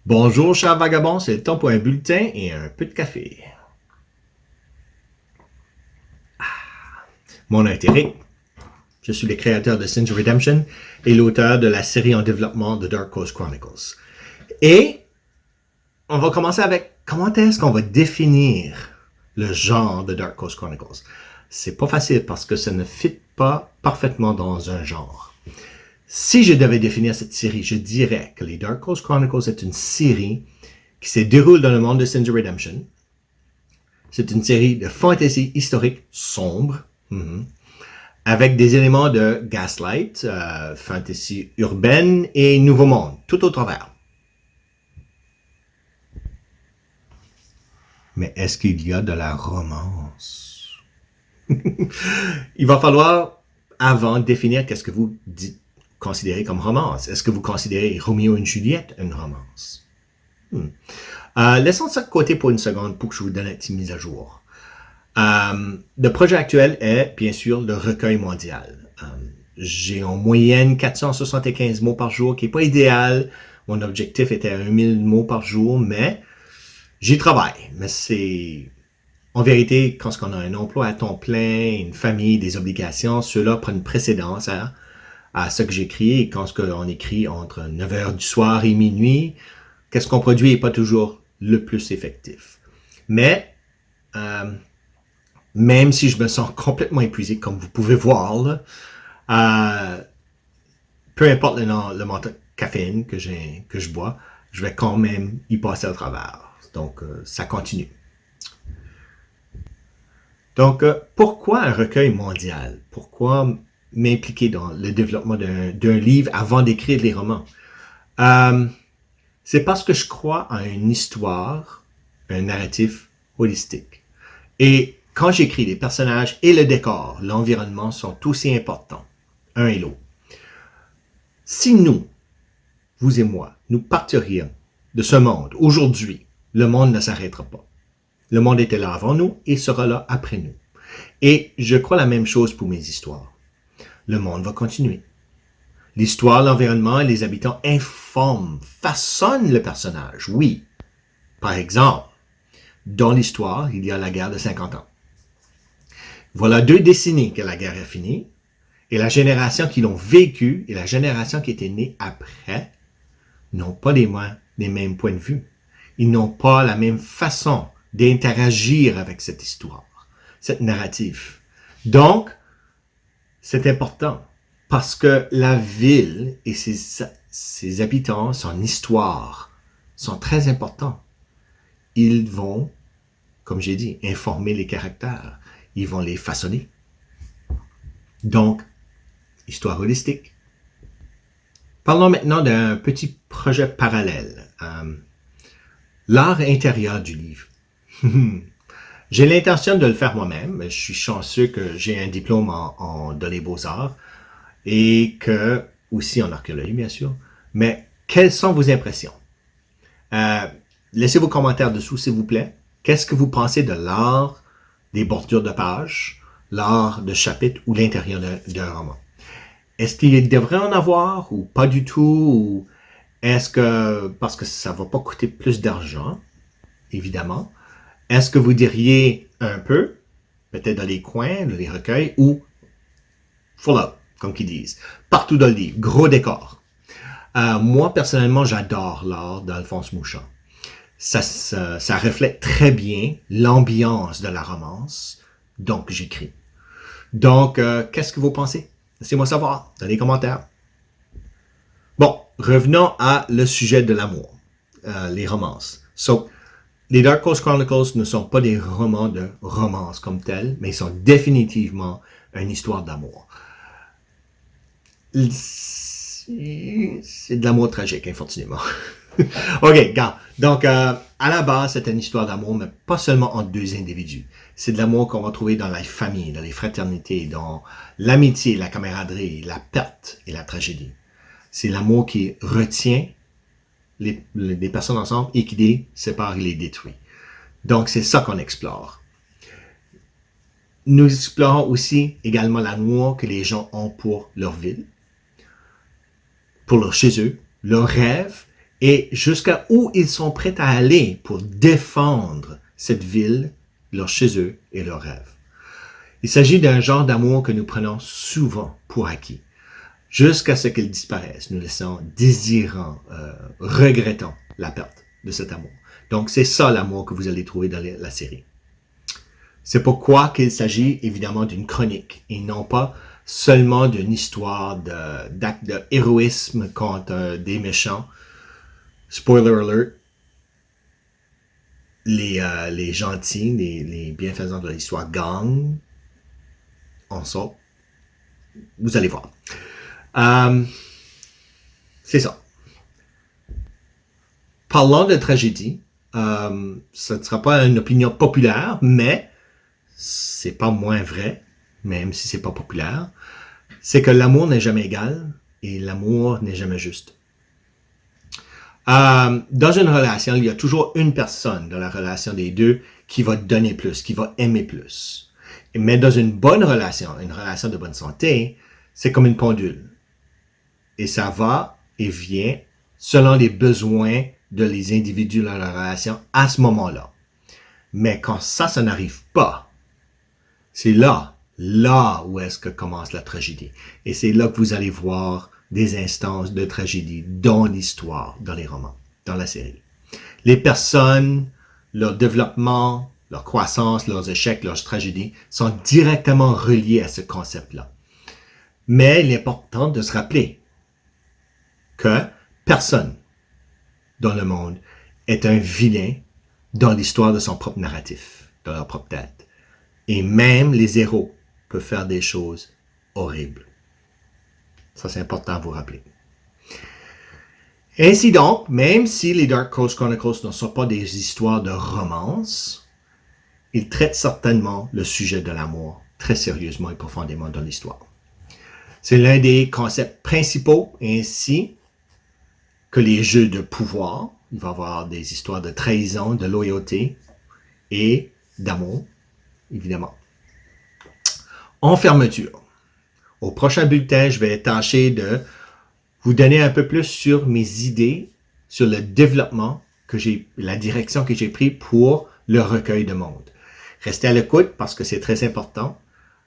Bonjour, chers vagabonds, c'est le temps pour un bulletin et un peu de café. Mon nom est Eric. Je suis le créateur de Sins of Redemption et l'auteur de la série en développement de Dark Coast Chronicles. Et on va commencer avec comment est-ce qu'on va définir le genre de Dark Coast Chronicles. C'est pas facile parce que ça ne fit pas parfaitement dans un genre. Si je devais définir cette série, je dirais que les Dark Coast Chronicles est une série qui se déroule dans le monde de Sins of Redemption. C'est une série de fantasy historique sombre, avec des éléments de Gaslight, fantasy urbaine et Nouveau Monde, tout au travers. Mais est-ce qu'il y a de la romance? Il va falloir, avant, définir qu'est-ce que vous considérez comme romance. Est-ce que vous considérez Roméo et Juliette une romance? Laissons ça de côté pour une seconde pour que je vous donne une petite mise à jour. Le projet actuel est, bien sûr, le recueil mondial. J'ai en moyenne 475 mots par jour, qui n'est pas idéal. Mon objectif était 1000 mots par jour, mais j'y travaille. Mais c'est... En vérité, quand on a un emploi à temps plein, une famille, des obligations, ceux-là prennent précédence à ce que j'écris. Et quand on écrit entre 9h du soir et minuit, qu'est-ce qu'on produit n'est pas toujours le plus effectif. Mais... même si je me sens complètement épuisé, comme vous pouvez voir, là, peu importe le montant de caféine que je bois, je vais quand même y passer au travers. Donc, ça continue. Donc, pourquoi un recueil mondial? Pourquoi m'impliquer dans le développement d'un livre avant d'écrire les romans? C'est parce que je crois en une histoire, un narratif holistique. Et quand j'écris, les personnages et le décor, l'environnement sont aussi importants, un et l'autre. Si nous, vous et moi, nous partirions de ce monde aujourd'hui, le monde ne s'arrêtera pas. Le monde était là avant nous et sera là après nous. Et je crois la même chose pour mes histoires. Le monde va continuer. L'histoire, l'environnement et les habitants informent, façonnent le personnage, oui. Par exemple, dans l'histoire, il y a la guerre de 50 ans. Voilà 2 décennies que la guerre est finie, et la génération qui l'ont vécue et la génération qui était née après n'ont pas les mêmes points de vue. Ils n'ont pas la même façon d'interagir avec cette histoire, cette narrative. Donc, c'est important parce que la ville et ses habitants, son histoire, sont très importants. Ils vont, comme j'ai dit, informer les caractères. Ils vont les façonner. Donc, histoire holistique. Parlons maintenant d'un petit projet parallèle. L'art intérieur du livre. J'ai l'intention de le faire moi-même. Je suis chanceux que j'ai un diplôme dans les beaux-arts et que, aussi en archéologie, bien sûr. Mais quelles sont vos impressions? Laissez vos commentaires dessous, s'il vous plaît. Qu'est-ce que vous pensez de l'art des bordures de pages, l'art de chapitre ou l'intérieur d'un roman? Est-ce qu'il devrait en avoir ou pas du tout? Ou est-ce que, parce que ça va pas coûter plus d'argent, évidemment, est-ce que vous diriez un peu, peut-être dans les coins, dans les recueils, ou full up, comme qu'ils disent, partout dans le livre, gros décor? Moi, personnellement, j'adore l'art d'Alphonse Mouchard. Ça reflète très bien l'ambiance de la romance, donc j'écris. Donc, qu'est-ce que vous pensez? Laissez-moi savoir dans les commentaires. Bon, revenons à le sujet de l'amour, les romances. So, les Dark Coast Chronicles ne sont pas des romans de romance comme tels, mais ils sont définitivement une histoire d'amour. C'est de l'amour tragique, infortunément. OK, regarde. Donc, à la base, c'est une histoire d'amour, mais pas seulement entre 2 individus. C'est de l'amour qu'on va trouver dans la famille, dans les fraternités, dans l'amitié, la camaraderie, la perte et la tragédie. C'est l'amour qui retient les personnes ensemble et qui les sépare et les détruit. Donc, c'est ça qu'on explore. Nous explorons aussi également l'amour que les gens ont pour leur ville, pour leur chez eux, leurs rêves et jusqu'à où ils sont prêts à aller pour défendre cette ville, leur chez eux et leurs rêves. Il s'agit d'un genre d'amour que nous prenons souvent pour acquis, jusqu'à ce qu'il disparaisse, nous laissant désirant, regrettant la perte de cet amour. Donc, c'est ça l'amour que vous allez trouver dans la série. C'est pourquoi qu'il s'agit évidemment d'une chronique et non pas seulement d'une histoire d'acte de héroïsme contre des méchants. Spoiler alert, les gentils, les bienfaisants de l'histoire gagnent en sort. Vous allez voir. C'est ça. Parlant de tragédie, ce ne sera pas une opinion populaire, mais c'est pas moins vrai, même si c'est pas populaire, c'est que l'amour n'est jamais égal et l'amour n'est jamais juste. Dans une relation, il y a toujours une personne dans la relation des deux qui va donner plus, qui va aimer plus. Mais dans une bonne relation, une relation de bonne santé, c'est comme une pendule. Et ça va et vient selon les besoins de les individus dans la relation à ce moment-là. Mais quand ça n'arrive pas, c'est là où est-ce que commence la tragédie. Et c'est là que vous allez voir des instances de tragédie dans l'histoire, dans les romans, dans la série. Les personnes, leur développement, leur croissance, leurs échecs, leurs tragédies sont directement reliés à ce concept-là. Mais il est important de se rappeler que personne dans le monde est un vilain dans l'histoire de son propre narratif, dans leur propre tête. Et même les héros peuvent faire des choses horribles. Ça, c'est important à vous rappeler. Ainsi donc, même si les Dark Coast Chronicles ne sont pas des histoires de romance, ils traitent certainement le sujet de l'amour très sérieusement et profondément dans l'histoire. C'est l'un des concepts principaux, ainsi que les jeux de pouvoir. Il va y avoir des histoires de trahison, de loyauté et d'amour, évidemment. En fermeture, au prochain bulletin, je vais tâcher de vous donner un peu plus sur mes idées, sur le développement la direction que j'ai prise pour le recueil de monde. Restez à l'écoute parce que c'est très important.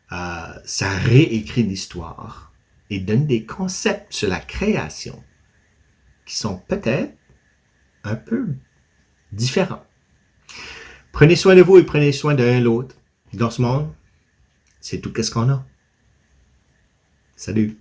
Ça réécrit l'histoire et donne des concepts sur la création qui sont peut-être un peu différents. Prenez soin de vous et prenez soin de l'un et l'autre. Dans ce monde, c'est tout ce qu'on a. Salut!